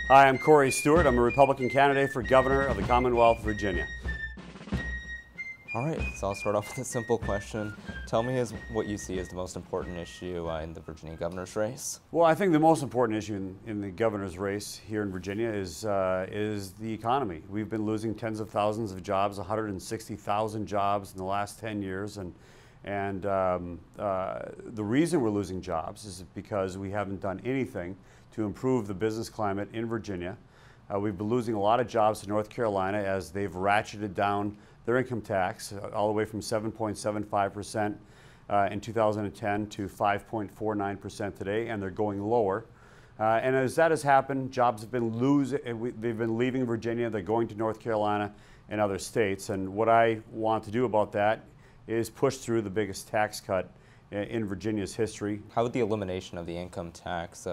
Hi, I'm Corey Stewart. I'm a Republican candidate for governor of the Commonwealth of Virginia. All right, so I'll start off with a simple question. Tell me what you see as the most important issue in the Virginia governor's race. Well, I think the most important issue in the governor's race here in Virginia is the economy. We've been losing tens of thousands of jobs, 160,000 jobs in the last 10 years, and the reason we're losing jobs is because we haven't done anything to improve the business climate in Virginia. We've been losing a lot of jobs to North Carolina as they've ratcheted down their income tax all the way from 7.75% in 2010 to 5.49% today, and they're going lower. And as that has happened, jobs have been they've been leaving Virginia, they're going to North Carolina and other states. And what I want to do about that is push through the biggest tax cut in Virginia's history. How would the elimination of the income tax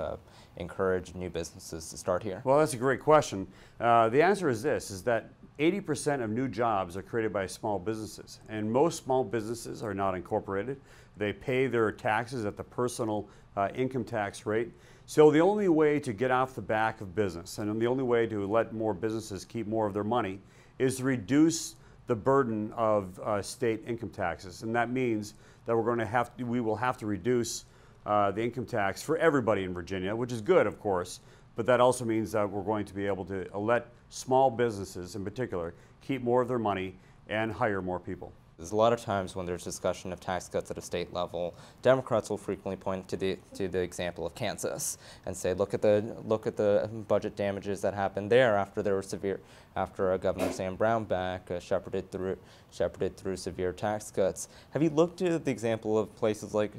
encourage new businesses to start here? Well, that's a great question. The answer is this, is that 80% of new jobs are created by small businesses, and most small businesses are not incorporated. They pay their taxes at the personal income tax rate. So the only way to get off the back of business, and the only way to let more businesses keep more of their money, is to reduce the burden of state income taxes. And that means that we will have to reduce the income tax for everybody in Virginia, which is good, of course, but that also means that we're going to be able to let small businesses in particular keep more of their money and hire more people. There's a lot of times when there's discussion of tax cuts at a state level, Democrats will frequently point to the example of Kansas and say, look at the budget damages that happened there after Governor Sam Brownback shepherded through severe tax cuts. Have you looked at the example of places like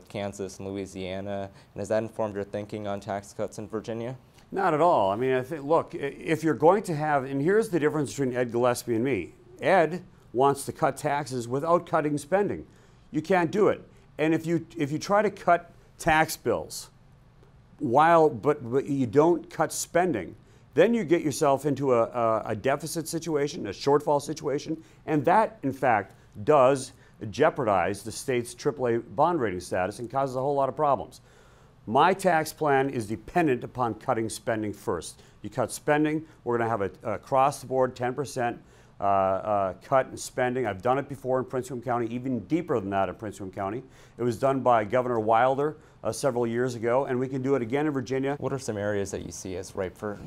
Kansas and Louisiana, and has that informed your thinking on tax cuts in Virginia? Not at all. I mean, I think, look, if you're going to have, and here's the difference between Ed Gillespie and me. Ed wants to cut taxes without cutting spending. You can't do it. And if you try to cut tax bills but you don't cut spending, then you get yourself into a deficit situation, a shortfall situation, and that, in fact, does jeopardize the state's AAA bond rating status and causes a whole lot of problems. My tax plan is dependent upon cutting spending first. You cut spending, we're going to have a across-the-board 10% cut in spending. I've done it before in Prince William County, even deeper than that in Prince William County. It was done by Governor Wilder several years ago, and we can do it again in Virginia. What are some areas that you see as ripe for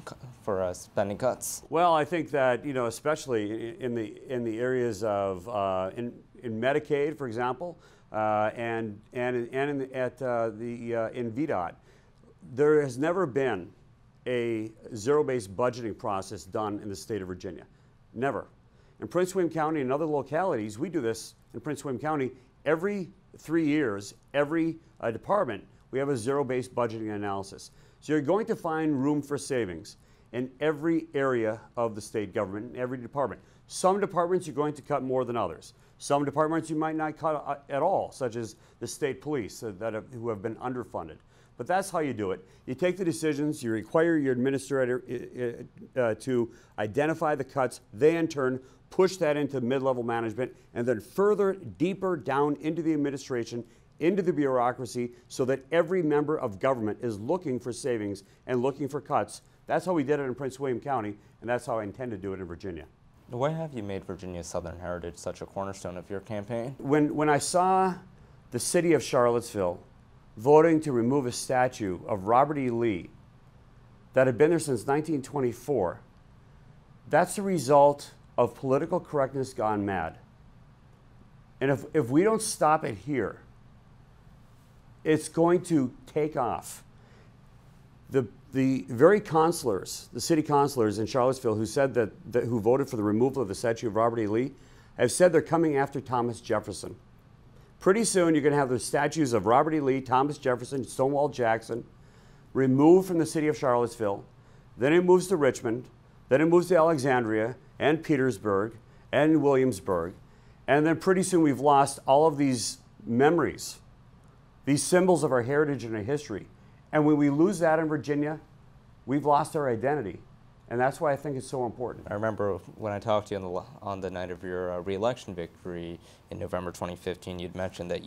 spending cuts? Well, I think that, you know, especially in the areas of in Medicaid, for example, and in VDOT, there has never been a zero-based budgeting process done in the state of Virginia. Never. In Prince William County and other localities, we do this in Prince William County every 3 years, every department, we have a zero-based budgeting analysis. So you're going to find room for savings in every area of the state government, in every department. Some departments you're going to cut more than others. Some departments you might not cut at all, such as the state police who have been underfunded. But that's how you do it. You take the decisions, you require your administrator to identify the cuts. They, in turn, push that into mid-level management and then further, deeper down into the administration, into the bureaucracy, so that every member of government is looking for savings and looking for cuts. That's how we did it in Prince William County, and that's how I intend to do it in Virginia. Why have you made Virginia's Southern heritage such a cornerstone of your campaign? When I saw the city of Charlottesville voting to remove a statue of Robert E. Lee that had been there since 1924, that's the result of political correctness gone mad. And if we don't stop it here, it's going to take off. The very councilors, the city councilors in Charlottesville who voted for the removal of the statue of Robert E. Lee have said they're coming after Thomas Jefferson. Pretty soon you're going to have the statues of Robert E. Lee, Thomas Jefferson, Stonewall Jackson removed from the city of Charlottesville. Then it moves to Richmond. Then it moves to Alexandria and Petersburg and Williamsburg. And then pretty soon we've lost all of these memories, these symbols of our heritage and our history. And when we lose that in Virginia, we've lost our identity. And that's why I think it's so important. I remember when I talked to you on the night of your re-election victory in November 2015, you'd mentioned that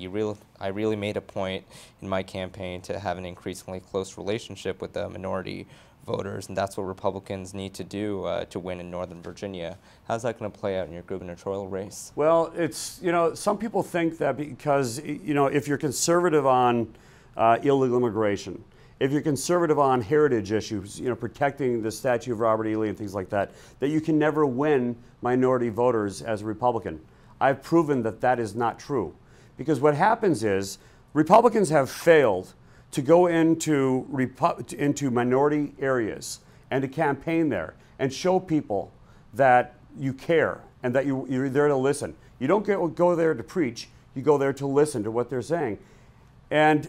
I really made a point in my campaign to have an increasingly close relationship with the minority voters, and that's what Republicans need to do to win in Northern Virginia. How's that going to play out in your gubernatorial race? Well, it's, some people think that because, if you're conservative on illegal immigration, if you're conservative on heritage issues, protecting the statue of Robert E. Lee and things like that, that you can never win minority voters as a Republican. I've proven that that is not true. Because what happens is Republicans have failed to go into minority areas and to campaign there and show people that you care and that you're there to listen. You don't go there to preach, you go there to listen to what they're saying. And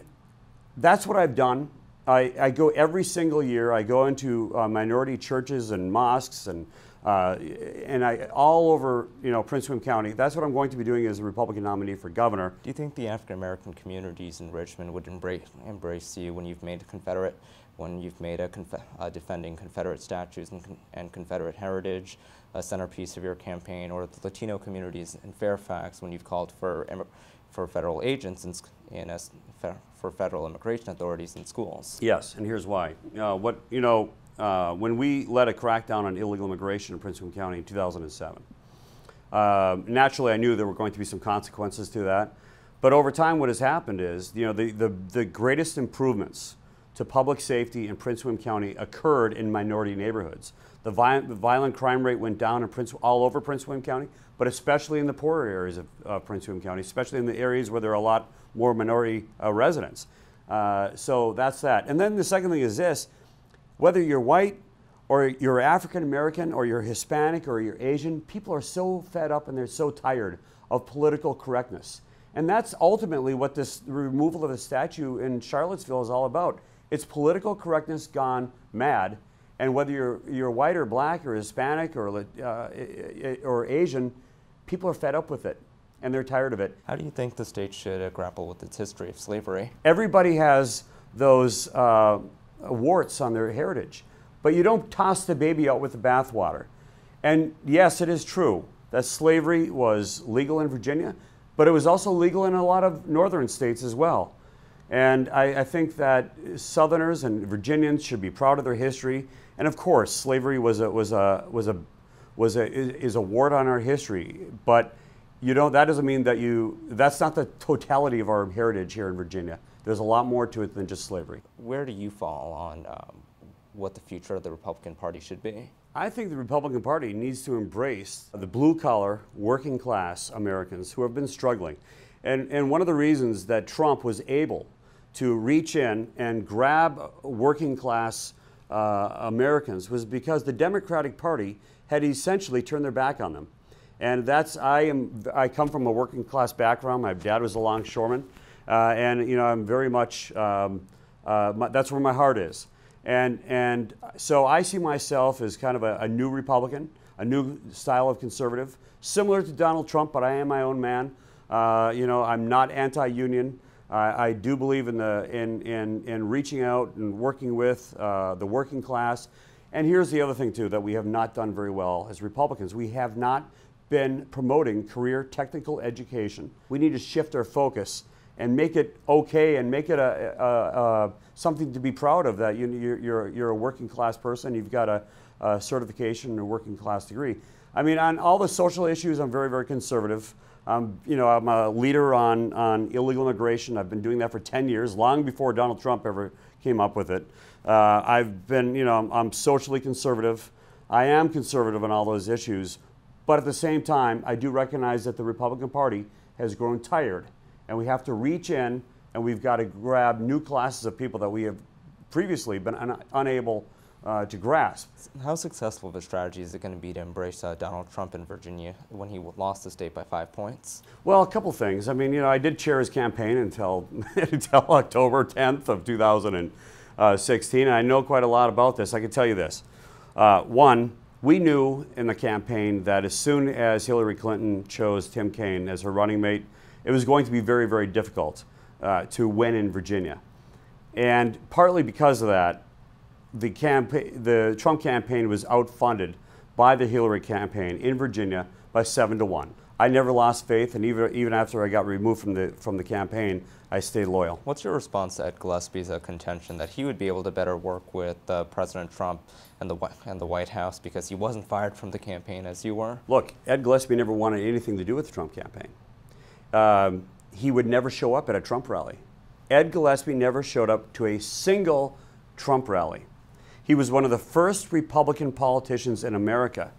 that's what I've done. I go every single year. I go into minority churches and mosques and all over Prince William County. That's what I'm going to be doing as a Republican nominee for governor. Do you think the African American communities in Richmond would embrace you when you've made defending Confederate statues and Confederate heritage a centerpiece of your campaign, or the Latino communities in Fairfax when you've called for federal agents for federal immigration authorities in schools? Yes, and here's why. When we led a crackdown on illegal immigration in Prince William County in 2007, naturally I knew there were going to be some consequences to that. But over time what has happened is, the greatest improvements to public safety in Prince William County occurred in minority neighborhoods. The violent crime rate went down all over Prince William County, but especially in the poorer areas of Prince William County, especially in the areas where there are a lot more minority residents. So that's that. And then the second thing is this: whether you're white or you're African American or you're Hispanic or you're Asian, people are so fed up and they're so tired of political correctness. And that's ultimately what this removal of the statue in Charlottesville is all about. It's political correctness gone mad. And whether you're white or black or Hispanic or Asian, people are fed up with it and they're tired of it. How do you think the state should grapple with its history of slavery? Everybody has those warts on their heritage, but you don't toss the baby out with the bathwater. And yes, it is true that slavery was legal in Virginia, but it was also legal in a lot of northern states as well. And I think that Southerners and Virginians should be proud of their history. And of course, slavery is a wart on our history. But that doesn't mean that's not the totality of our heritage here in Virginia. There's a lot more to it than just slavery. Where do you fall on what the future of the Republican Party should be? I think the Republican Party needs to embrace the blue-collar, working-class Americans who have been struggling. And one of the reasons that Trump was able to reach in and grab working-class Americans was because the Democratic Party had essentially turned their back on them. And I come from a working-class background. My dad was a longshoreman. And I'm very much, that's where my heart is. And so I see myself as kind of a new Republican, a new style of conservative, similar to Donald Trump, but I am my own man. I'm not anti-union. I do believe in reaching out and working with the working class. And here's the other thing too that we have not done very well as Republicans. We have not been promoting career technical education. We need to shift our focus and make it okay and make it something to be proud of, that you're a working class person, you've got a certification and a working class degree. I mean, on all the social issues, I'm very, very conservative. I'm a leader on illegal immigration. I've been doing that for 10 years, long before Donald Trump ever came up with it. I'm socially conservative. I am conservative on all those issues. But at the same time, I do recognize that the Republican Party has grown tired. And we have to reach in, and we've got to grab new classes of people that we have previously been unable to grasp. How successful of a strategy is it going to be to embrace Donald Trump in Virginia when he lost the state by 5 points? Well, a couple things. I mean, I did chair his campaign until October 10th of 2016, and I know quite a lot about this. I can tell you this. One, we knew in the campaign that as soon as Hillary Clinton chose Tim Kaine as her running mate, it was going to be very, very difficult to win in Virginia. And partly because of that, the Trump campaign was outfunded by the Hillary campaign in Virginia by 7-1. I never lost faith, and even after I got removed from the campaign, I stayed loyal. What's your response to Ed Gillespie's contention that he would be able to better work with President Trump and the White House because he wasn't fired from the campaign as you were? Look, Ed Gillespie never wanted anything to do with the Trump campaign. He would never show up at a Trump rally. Ed Gillespie never showed up to a single Trump rally. He was one of the first Republican politicians in America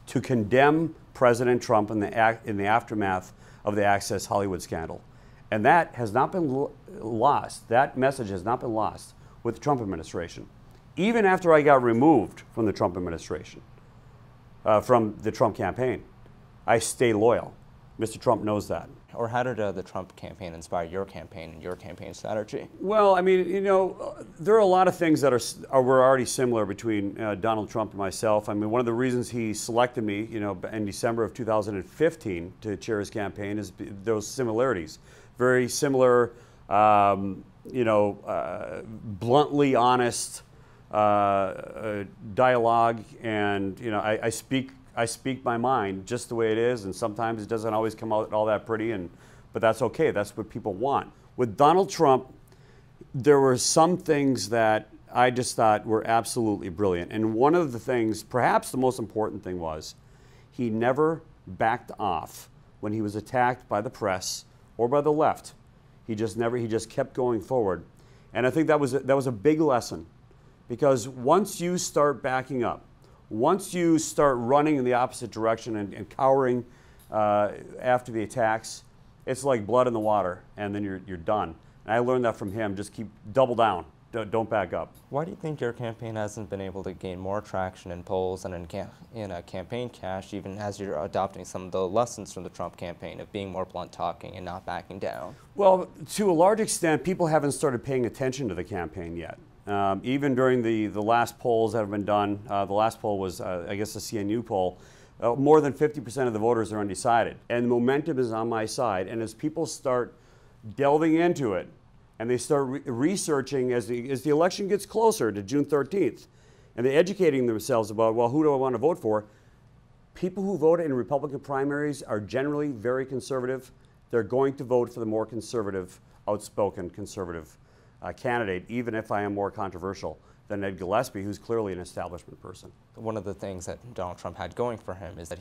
to condemn President Trump in the aftermath of the Access Hollywood scandal. And that has not been lost. That message has not been lost with the Trump administration. Even after I got removed from the Trump administration, from the Trump campaign, I stay loyal. Mr. Trump knows that. Or how did the Trump campaign inspire your campaign and your campaign strategy? Well, I mean, you know, there are a lot of things that were already similar between Donald Trump and myself. I mean, one of the reasons he selected me, you know, in December of 2015 to chair his campaign is those similarities. Very similar, you know, bluntly honest dialogue, and you know, I speak my mind just the way it is, and sometimes it doesn't always come out all that pretty, but that's okay. That's what people want. With Donald Trump, there were some things that I just thought were absolutely brilliant. And one of the things, perhaps the most important thing, was he never backed off when he was attacked by the press or by the left. He just kept going forward. And I think that was a big lesson, because once you start backing up, once you start running in the opposite direction and cowering after the attacks, it's like blood in the water, and then you're done. And I learned that from him. Just double down. Don't back up. Why do you think your campaign hasn't been able to gain more traction in polls and in campaign cash, even as you're adopting some of the lessons from the Trump campaign of being more blunt talking and not backing down? Well, to a large extent, people haven't started paying attention to the campaign yet. Even during the last polls that have been done, the last poll was, I guess, a CNU poll, more than 50% of the voters are undecided. And the momentum is on my side. And as people start delving into it, and they start researching as the election gets closer to June 13th, and they're educating themselves about, well, who do I want to vote for? People who vote in Republican primaries are generally very conservative. They're going to vote for the more conservative, outspoken conservative candidate, even if I am more controversial than Ed Gillespie, who's clearly an establishment person. One of the things that Donald Trump had going for him is that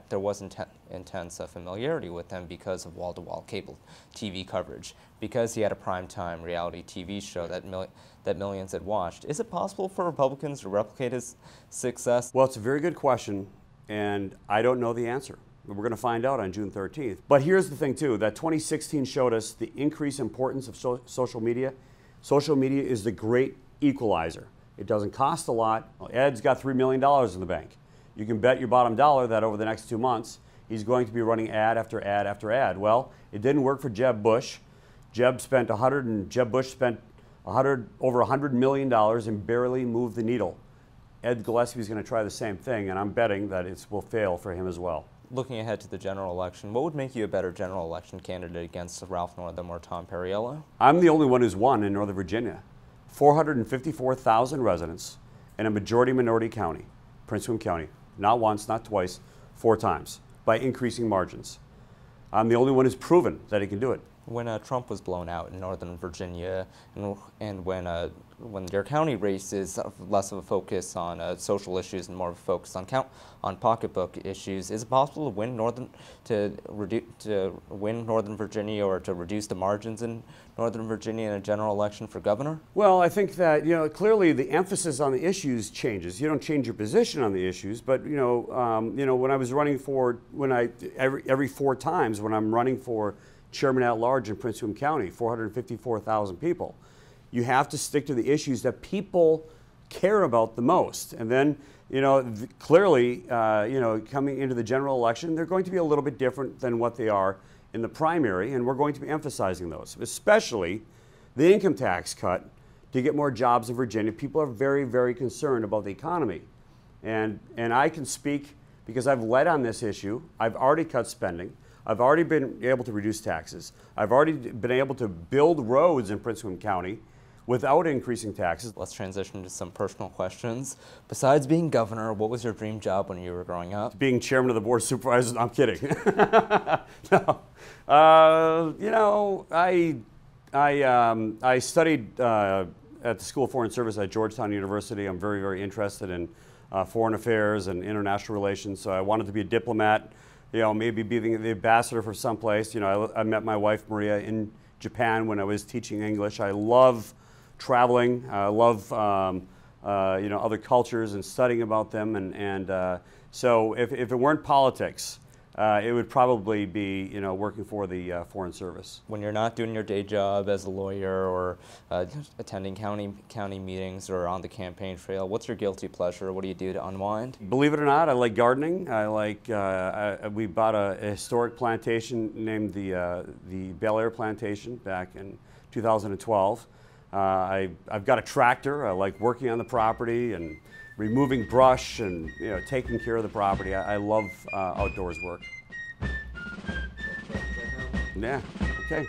there was intense familiarity with him because of wall-to-wall cable TV coverage, because he had a primetime reality TV show that millions had watched. Is it possible for Republicans to replicate his success? Well, it's a very good question, and I don't know the answer. We're going to find out on June 13th. But here's the thing, too, that 2016 showed us the increased importance of social media. Social media is the great equalizer. It doesn't cost a lot. Well, Ed's got $3 million in the bank. You can bet your bottom dollar that over the next 2 months, he's going to be running ad after ad after ad. Well, it didn't work for Jeb Bush. Jeb Bush spent over $100 million and barely moved the needle. Ed Gillespie is going to try the same thing, and I'm betting that it will fail for him as well. Looking ahead to the general election, what would make you a better general election candidate against Ralph Northam or Tom Perriello? I'm the only one who's won in Northern Virginia. 454,000 residents in a majority-minority county, Prince William County. Not once, not twice, 4 times, by increasing margins. I'm the only one who's proven that he can do it. When Trump was blown out in Northern Virginia, and when your county race is less of a focus on social issues and more of a focus on pocketbook issues, is it possible to win Northern Virginia, or to reduce the margins in Northern Virginia in a general election for governor? Well, I think that, you know, clearly the emphasis on the issues changes. You don't change your position on the issues, but when I was running for every 4 times when I'm running for chairman at large in Prince William County, 454,000 people. You have to stick to the issues that people care about the most. And then, clearly, coming into the general election, they're going to be a little bit different than what they are in the primary, and we're going to be emphasizing those, especially the income tax cut to get more jobs in Virginia. People are very, very concerned about the economy. And I can speak because I've led on this issue. I've already cut spending. I've already been able to reduce taxes. I've already been able to build roads in Prince William County without increasing taxes. Let's transition to some personal questions. Besides being governor, what was your dream job when you were growing up? Being chairman of the board of supervisors. I'm kidding. No. You know, I studied at the School of Foreign Service at Georgetown University. I'm very, very interested in foreign affairs and international relations. So I wanted to be a diplomat. You know, maybe be the ambassador for someplace. You know, I met my wife Maria in Japan when I was teaching English. I love traveling. I love you know, other cultures and studying about them. And so if it weren't politics, it would probably be, you know, working for the Foreign Service. When you're not doing your day job as a lawyer or attending county meetings or on the campaign trail, what's your guilty pleasure? What do you do to unwind? Believe it or not, I like gardening. I like, we bought a historic plantation named the Bel Air Plantation back in 2012. I've got a tractor. I like working on the property and removing brush and, you know, taking care of the property. I love outdoors work. Yeah, okay.